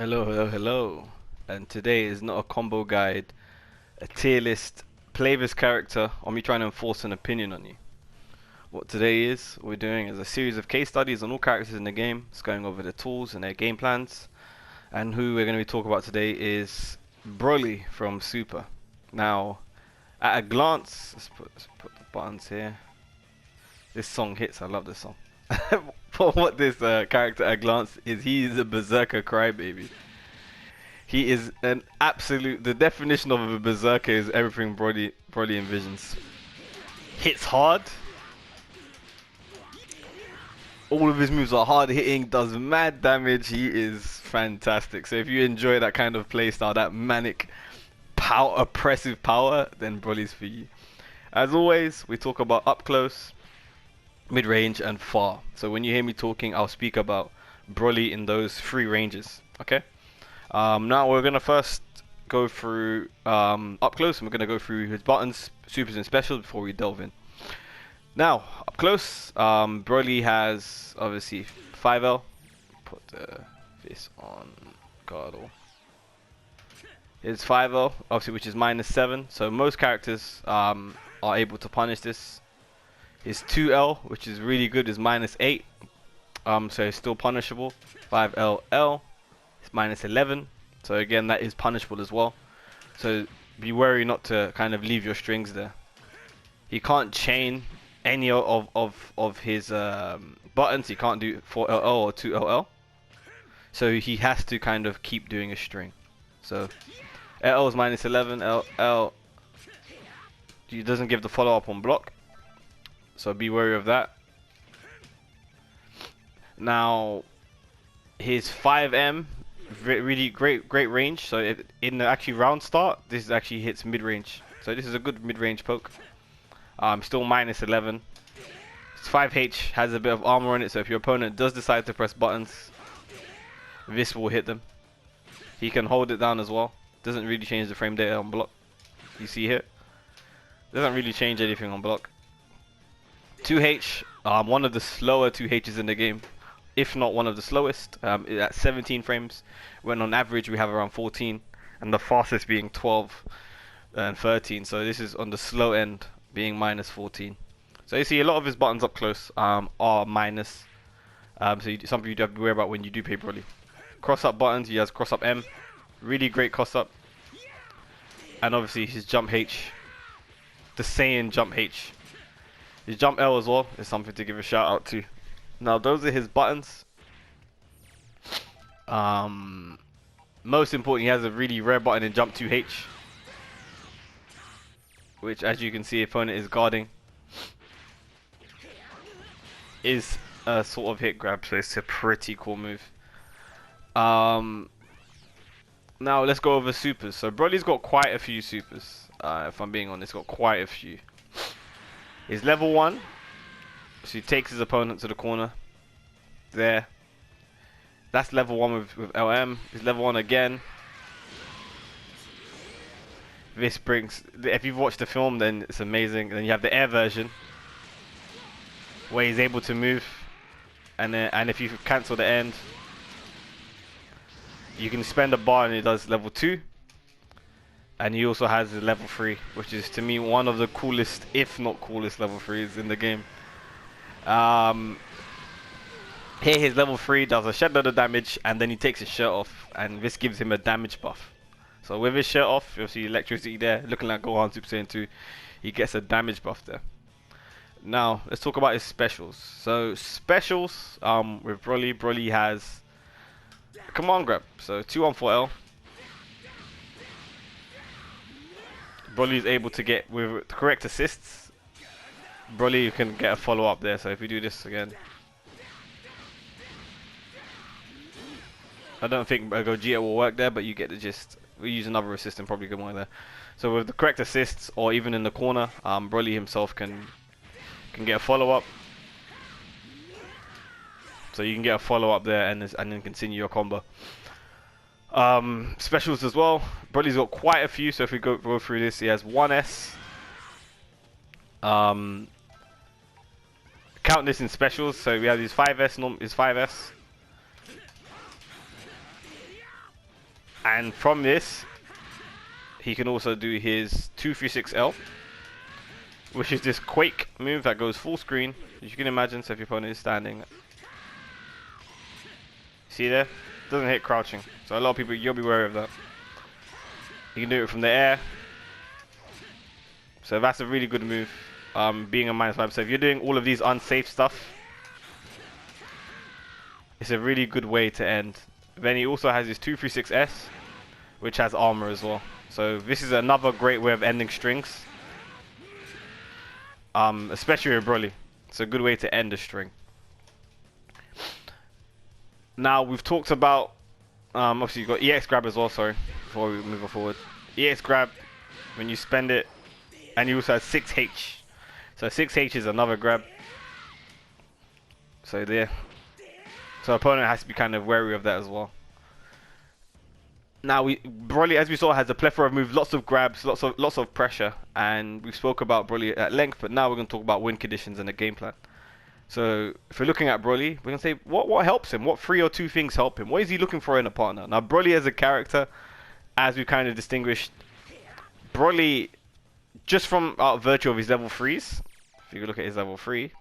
Hello, hello, hello. And today is not a combo guide, a tier list, play this character, or me trying to enforce an opinion on you. What today is, we're doing is a series of case studies on all characters in the game. It's going over the tools and their game plans. And who we're going to be talking about today is Broly from Super. Now, at a glance, let's put the buttons here. This song hits, I love this song. For what this character at a glance is, he is a berserker crybaby. He is an absolute, the definition of a berserker is everything Broly envisions. Hits hard. All of his moves are hard hitting, does mad damage. He is fantastic. So if you enjoy that kind of playstyle, that manic, oppressive power, then Broly's for you. As always, we talk about up close, mid-range, and far. So when you hear me talking, I'll speak about Broly in those three ranges. Okay? Now we're going to first go through up close, and we're going to go through his buttons, supers, and specials before we delve in. Now, up close, Broly has obviously 5L. Put this on Guardle. His 5L, obviously, which is -7. So most characters are able to punish this. His 2L, which is really good, is -8. So it's still punishable. 5LL. It's -11, so again that is punishable as well. So be wary not to kind of leave your strings there. He can't chain any of his buttons. He can't do 4LL or 2LL. So he has to kind of keep doing a string. So LL is -11. LL he doesn't give the follow up on block. So be wary of that. Now his 5M. Really great range. So if, in the actually round start, this actually hits mid range. So this is a good mid range poke. Still -11. It's 5H, has a bit of armor on it. So if your opponent does decide to press buttons, this will hit them. He can hold it down as well. Doesn't really change the frame data on block. You see here, doesn't really change anything on block. 2H, one of the slower 2Hs in the game, if not one of the slowest, at 17 frames, when on average we have around 14, and the fastest being 12 and 13. So this is on the slow end, being -14. So you see a lot of his buttons up close are minus. So something you do have to be aware about when you do play Broly. Cross up buttons, he has cross up M, really great cross up, and obviously his jump H, the Saiyan jump H. His jump L as well is something to give a shout out to. Now those are his buttons. Most important, he has a really rare button in jump 2H, which, as you can see, opponent is guarding. Is a sort of hit grab, so it's a pretty cool move. Now let's go over supers. So Broly's got quite a few supers. If I'm being honest, got quite a few. His level 1. So he takes his opponent to the corner. There. That's level 1 with LM. His level 1 again. This brings... If you've watched the film, then it's amazing. Then you have the air version, where he's able to move. And if you cancel the end, you can spend a bar and it does level 2. And he also has the level 3, which is, to me, one of the coolest, if not coolest, level 3s in the game. Here his level 3 does a shed load of damage, and then he takes his shirt off, and this gives him a damage buff. So with his shirt off, you'll see electricity there, looking like Gohan Super Saiyan 2. He gets a damage buff there. Now let's talk about his specials. So specials, with Broly has a command grab. So 214L. Broly is able to get, with the correct assists, Broly can get a follow up there. So if we do this again, I don't think Gogeta will work there, but you get the gist. We use another assist and probably get one there. So with the correct assists, or even in the corner, Broly himself can get a follow up. So you can get a follow up there and then continue your combo. Specials as well. Broly's got quite a few. So if we go through this, he has 1S. Count this in specials. So we have his 5S. And from this, he can also do his 236L, which is this Quake move that goes full screen, as you can imagine. So if your opponent is standing, see there, doesn't hit crouching. So a lot of people, you'll be wary of that. You can do it from the air. So that's a really good move, being a -5. So if you're doing all of these unsafe stuff, it's a really good way to end. Then he also has his 236S, which has armor as well. So this is another great way of ending strings, especially with Broly. It's a good way to end a string. Now we've talked about, obviously you've got EX grab as well, sorry, before we move forward. EX grab, when you spend it, and you also have 6H. So 6H is another grab. So there. So opponent has to be kind of wary of that as well. Now Broly, as we saw, has a plethora of moves, lots of grabs, lots of pressure, and we spoke about Broly at length. But now we're going to talk about win conditions and the game plan. So if we're looking at Broly, we're going to say what helps him, what 3 or 2 things help him. What is he looking for in a partner? Now Broly as a character, as we kind of distinguished, Broly, just from virtue of his level 3s, if you look at his level 3,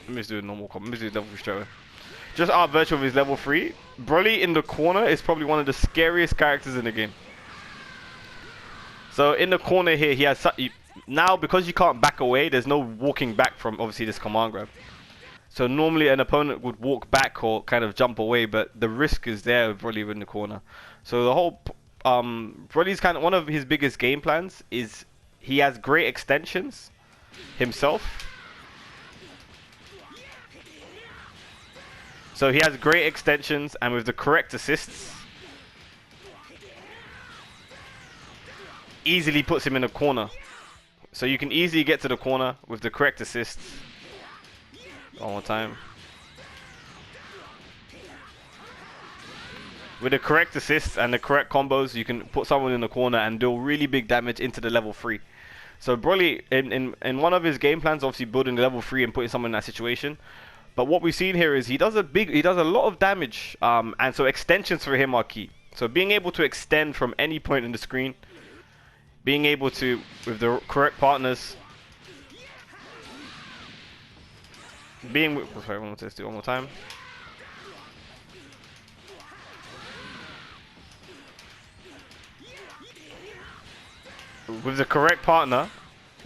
let me just do a normal comment, let me just do level 3 straight away. Just out of virtue of his level 3, Broly in the corner is probably one of the scariest characters in the game. So in the corner here, he has now, because you can't back away, there's no walking back from obviously this command grab. So normally an opponent would walk back or kind of jump away, but the risk is there with Broly in the corner. So the whole Broly's kind of one of his biggest game plans is he has great extensions himself. So he has great extensions, and with the correct assists, easily puts him in a corner. So you can easily get to the corner with the correct assists. One more time. With the correct assists and the correct combos, you can put someone in the corner and deal really big damage into the level 3. So Broly, in one of his game plans, obviously building the level 3 and putting someone in that situation. But what we've seen here is he does a lot of damage, and so extensions for him are key. So being able to extend from any point in the screen, being able to, with the correct partners, sorry, let's do it one more time. With the correct partner,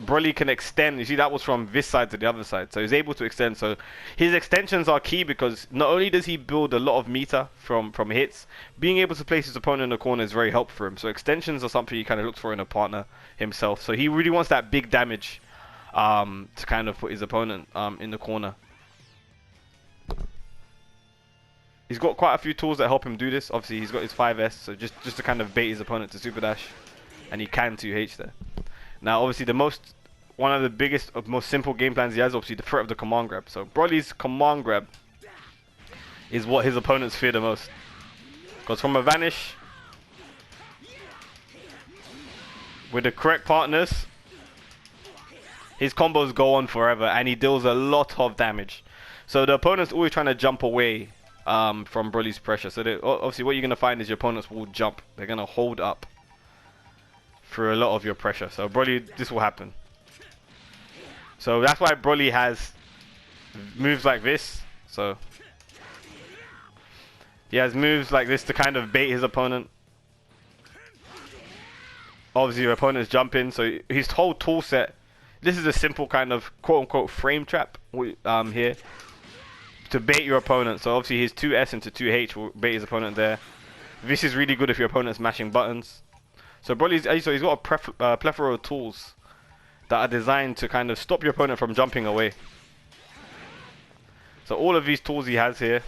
Broly can extend. You see, that was from this side to the other side, so he's able to extend. So his extensions are key because not only does he build a lot of meter from hits, being able to place his opponent in the corner is very helpful for him. So extensions are something he kind of looks for in a partner himself. So he really wants that big damage to kind of put his opponent in the corner. He's got quite a few tools that help him do this. Obviously, he's got his 5S, so just to kind of bait his opponent to super dash, and he can 2H there. Now, obviously, one of the biggest, most simple game plans he has, obviously, the threat of the command grab. So Broly's command grab is what his opponents fear the most. Because from a vanish, with the correct partners, his combos go on forever, and he deals a lot of damage. So the opponent's always trying to jump away from Broly's pressure. So obviously, what you're going to find is your opponents will jump. They're going to hold up for a lot of your pressure. So Broly, this will happen. So that's why Broly has moves like this. So he has moves like this to kind of bait his opponent. Obviously your opponent's jumping, so his whole tool set, this is a simple kind of quote-unquote frame trap here to bait your opponent. So obviously his 2S into 2H will bait his opponent there. This is really good if your opponent's mashing buttons. So Broly's, he's got a plethora of tools that are designed to kind of stop your opponent from jumping away. So all of these tools he has here,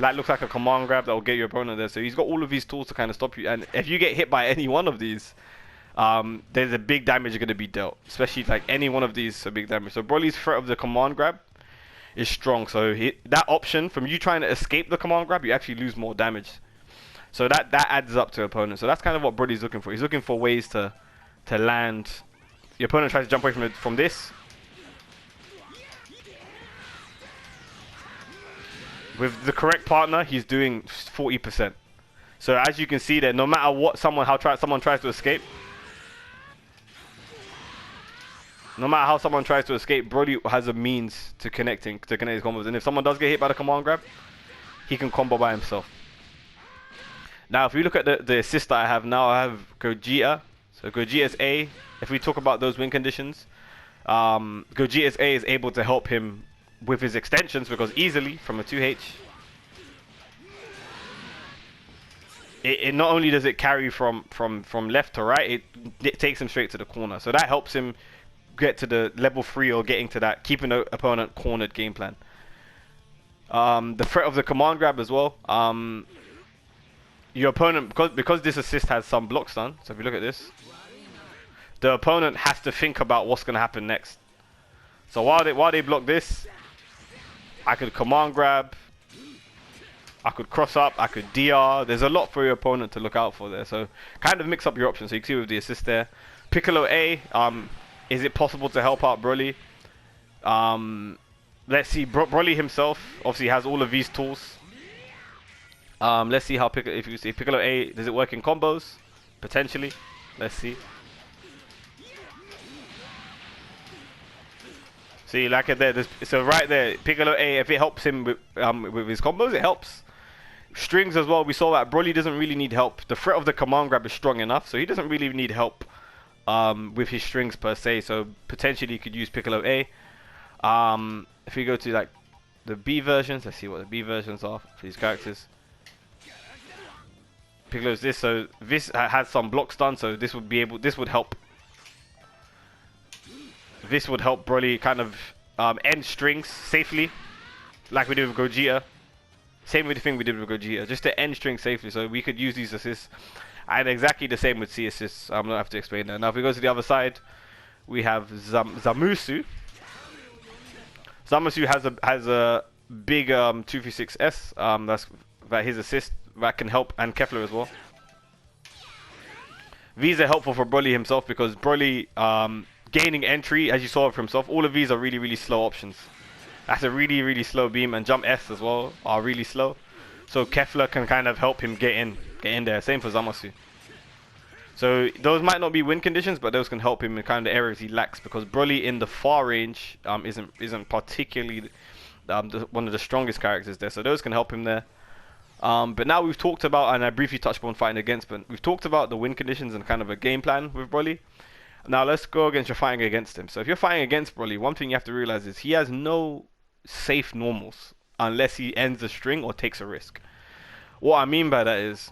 that looks like a command grab that will get your opponent there. So he's got all of these tools to kind of stop you. And if you get hit by any one of these, there's a big damage going to be dealt. Especially like any one of these, a big damage. So Broly's threat of the command grab is strong. So that option from you trying to escape the command grab, you actually lose more damage. So that adds up to opponent. So that's kind of what Broly's looking for. He's looking for ways to land. Your opponent tries to jump away from this. With the correct partner, he's doing 40%. So as you can see there, no matter what someone tries to escape, no matter how someone tries to escape, Broly has a means to connect his combos. And if someone does get hit by the command grab, he can combo by himself. Now, if we look at the assist that I have now, I have Gogeta. So Gogeta's A, if we talk about those win conditions, Gogeta's A is able to help him with his extensions because easily from a 2H, it not only does it carry from left to right, it takes him straight to the corner. So that helps him get to the level 3 or getting to that, keeping the opponent cornered game plan. The threat of the command grab as well. Your opponent, because this assist has some block stun, so if you look at this, the opponent has to think about what's going to happen next. So while they block this, I could command grab, I could cross up, I could DR. There's a lot for your opponent to look out for there. So kind of mix up your options. So you can see with the assist there. Piccolo A, is it possible to help out Broly? Let's see, Broly himself obviously has all of these tools. Let's see how if you see Piccolo A, does it work in combos? Potentially. Let's see. See, like there, so right there, Piccolo A, if it helps him with his combos, it helps. Strings as well, we saw that Broly doesn't really need help. The threat of the command grab is strong enough, so he doesn't really need help with his strings per se. So potentially you could use Piccolo A. If we go to like the B versions, let's see what the B versions are for these characters. Piccolo's this, so this has some block stun, so this would help. This would help Broly kind of end strings safely, like we did with Gogeta. Same with the thing we did with Gogeta, just to end strings safely. So we could use these assists, and exactly the same with C assists. I'm not have to explain that. Now if we go to the other side, we have Zamusu. Zamusu has a big 236S. That's his assist that can help, and Kefla as well. These are helpful for Broly himself because Broly gaining entry, as you saw for himself, all of these are really slow options. That's a really slow beam, and jump S as well are really slow. So Kefla can kind of help him get in there. Same for Zamasu. So those might not be win conditions, but those can help him in kind of the areas he lacks, because Broly in the far range isn't particularly one of the strongest characters there. So those can help him there. But now we've talked about, and I briefly touched on fighting against, but we've talked about the win conditions and kind of a game plan with Broly. Now let's go against your fighting against him. So if you're fighting against Broly, one thing you have to realize is he has no safe normals unless he ends the string or takes a risk. What I mean by that is,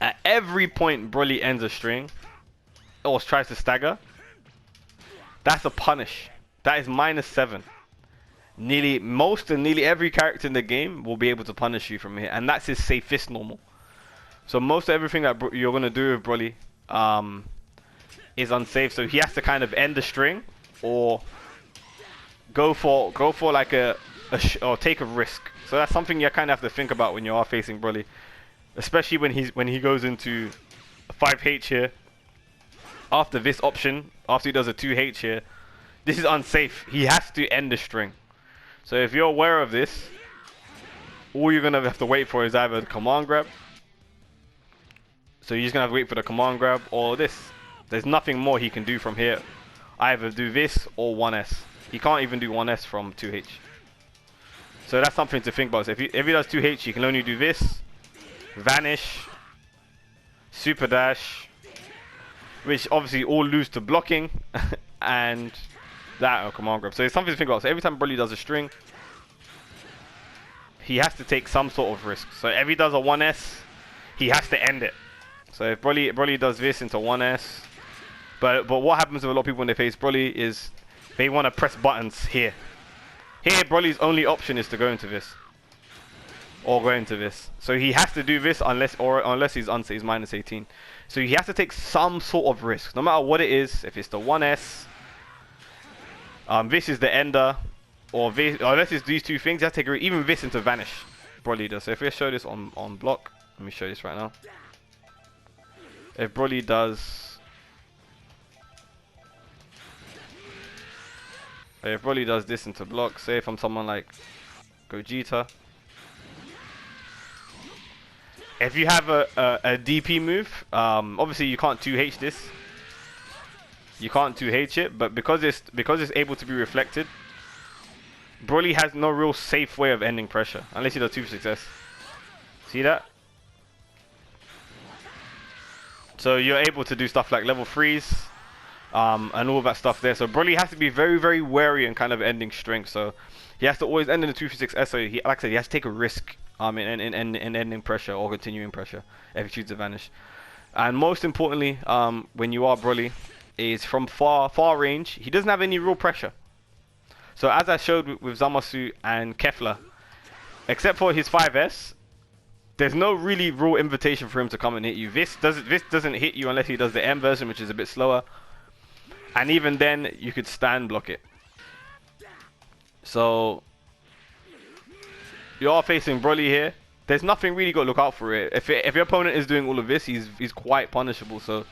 at every point Broly ends a string or tries to stagger, that's a punish. That is -7. Nearly every character in the game will be able to punish you from here, and that's his safest normal. So most of everything that you're gonna do with Broly is unsafe. So he has to kind of end the string or go for like or take a risk. So that's something you kind of have to think about when you are facing Broly, especially when he goes into a 5H here. After this option, after he does a 2H here, this is unsafe. He has to end the string. So if you're aware of this, all you're gonna have to wait for is either the command grab. So you're just gonna have to wait for the command grab or this. There's nothing more he can do from here. Either do this or 1S. He can't even do 1S from 2H. So that's something to think about. So if he does 2H, he can only do this, vanish, super dash, which obviously all lose to blocking, and that or command grab. So it's something to think about. So every time Broly does a string, he has to take some sort of risk. So if he does a 1S, he has to end it. So if Broly does this into 1S, but what happens with a lot of people when they face Broly is they want to press buttons here. Here, Broly's only option is to go into this or go into this. So he has to do this unless he's -18. So he has to take some sort of risk, no matter what it is. If it's the 1S, this is the ender, or this, unless it's these two things, you have to take even this into vanish. Broly does. So if we show this on block, let me show this right now. If Broly does, this into block, say if I'm someone like Gogeta, if you have a DP move, obviously you can't 2H this. You can't 2H it, but because it's able to be reflected, Broly has no real safe way of ending pressure unless he does 2 for success. See that? So you're able to do stuff like level 3s and all that stuff there. So Broly has to be very, very wary and kind of ending strength. So he has to always end in the 2 for 6S. So he, like I said, he has to take a risk in ending pressure or continuing pressure if he chooses to vanish. And most importantly, when you are Broly, is from far range, he doesn't have any real pressure. So as I showed with Zamasu and Kefla, except for his 5S, there's no really real invitation for him to come and hit you. This doesn't hit you unless he does the M version, which is a bit slower. And even then, you could stand block it. So you are facing Broly here. There's nothing really got to look out for it. If your opponent is doing all of this, he's quite punishable. So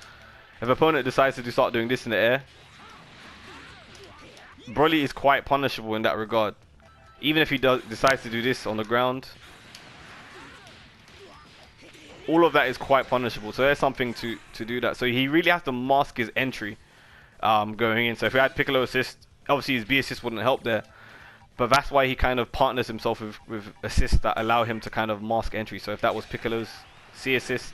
if opponent decides to start doing this in the air, Broly is quite punishable in that regard. Even if he decides to do this on the ground, all of that is quite punishable. So there's something to do that. So he really has to mask his entry going in. So if he had Piccolo assist, obviously his B assist wouldn't help there. But that's why he kind of partners himself with assists that allow him to kind of mask entry. So if that was Piccolo's C assist,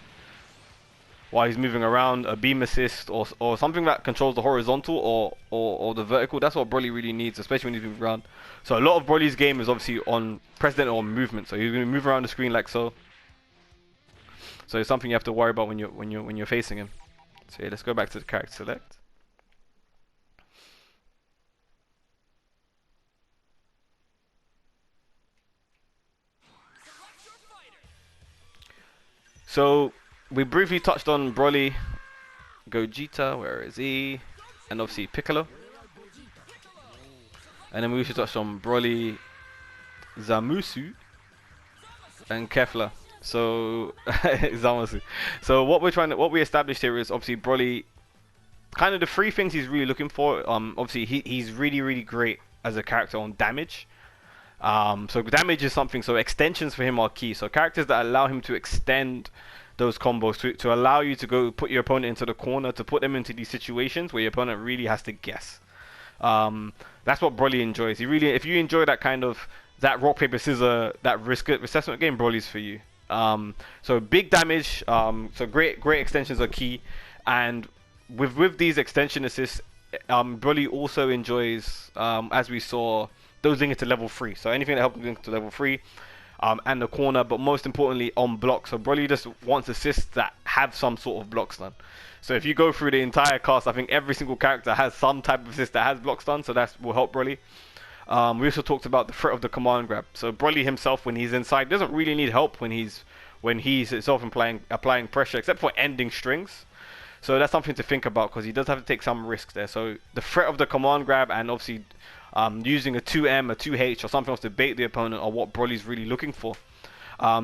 while he's moving around, a beam assist, or something that controls the horizontal or the vertical, that's what Broly really needs, especially when he's moving around. So a lot of Broly's game is obviously on precedent or movement. So he's going to move around the screen like so. So it's something you have to worry about when you're facing him. So yeah, let's go back to the character select. So we briefly touched on Broly, Gogeta, where is he? And obviously Piccolo. And then we also touched on Broly, Zamasu, and Kefla. So Zamasu. So what we established here is obviously Broly, kind of the 3 things he's really looking for. Obviously he's really great as a character on damage. So damage is something. So extensions for him are key. So characters that allow him to extend those combos to allow you to go put your opponent into the corner, to put them into these situations where your opponent really has to guess. That's what Broly enjoys. If you enjoy that kind of that rock paper scissor, that risk assessment game, Broly's for you. So big damage. So great extensions are key, and with these extension assists, Broly also enjoys, as we saw, dosing it to level 3. So anything that helps him to level 3. And the corner, but most importantly on block. So Broly just wants assists that have some sort of block stun. So if you go through the entire cast, I think every single character has some type of assist that has block stun, so that will help Broly. We also talked about the threat of the command grab. So Broly himself, when he's inside, doesn't really need help when he's himself applying pressure, except for ending strings. So that's something to think about, because he does have to take some risks there. So the threat of the command grab, and obviously using a 2M, a 2H, or something else to bait the opponent, are what Broly's really looking for.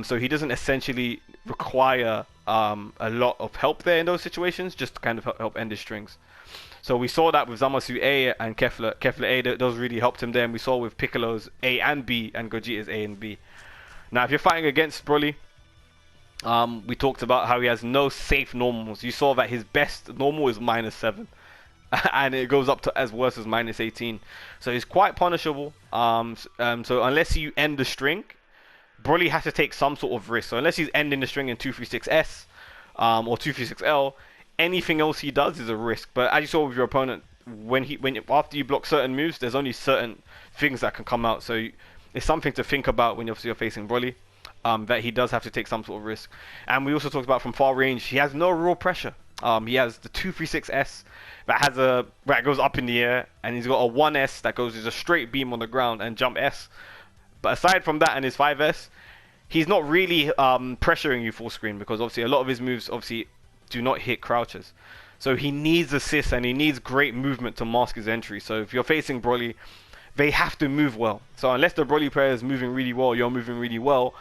So he doesn't essentially require a lot of help there in those situations, just to kind of help end his strings. So we saw that with Zamasu A and Kefla A, those really helped him there. And we saw with Piccolo's A and B and Gogeta's A and B. Now if you're fighting against Broly, we talked about how he has no safe normals. You saw that his best normal is -7. And it goes up to as worse as -18. So he's quite punishable. So unless you end the string, Broly has to take some sort of risk. So unless he's ending the string in 236S or 236L, anything else he does is a risk. But as you saw with your opponent, after you block certain moves, there's only certain things that can come out. So it's something to think about when you're facing Broly. That he does have to take some sort of risk. And we also talked about from far range, he has no real pressure. He has the 236S that goes up in the air, and he's got a 1S that goes as a straight beam on the ground and jump S. But aside from that and his 5S, he's not really pressuring you full screen, because obviously a lot of his moves obviously do not hit crouches. So he needs assists and he needs great movement to mask his entry. So if you're facing Broly, they have to move well. So unless the Broly player is moving really well, you're moving really well,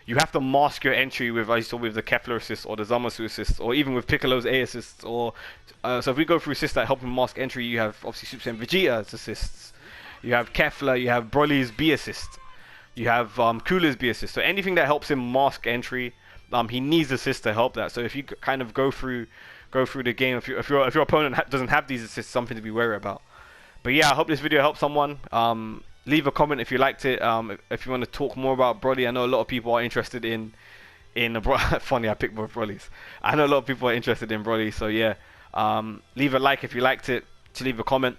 you have to mask your entry with, as you saw with the Kefla assist or the Zamasu assist, or even with Piccolo's A assists. Or so if we go through assists that help him mask entry, you have obviously Super Saiyan Vegeta's assists, you have Kefla, you have Broly's B assist, you have Cooler's B assist. So anything that helps him mask entry he needs assists to help that. So if you kind of go through the game, if your opponent doesn't have these assists, something to be wary about. But yeah, I hope this video helped someone. Leave a comment if you liked it. If you want to talk more about Broly, I know a lot of people are interested in funny, I picked both Brolys. I know a lot of people are interested in Broly, so yeah. Leave a like if you liked it. To leave a comment.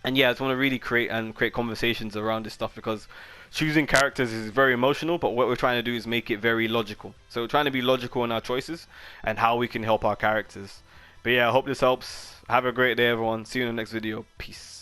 And yeah, I just want to really create conversations around this stuff, because choosing characters is very emotional, but what we're trying to do is make it very logical. So we're trying to be logical in our choices and how we can help our characters. But yeah, I hope this helps. Have a great day, everyone. See you in the next video. Peace.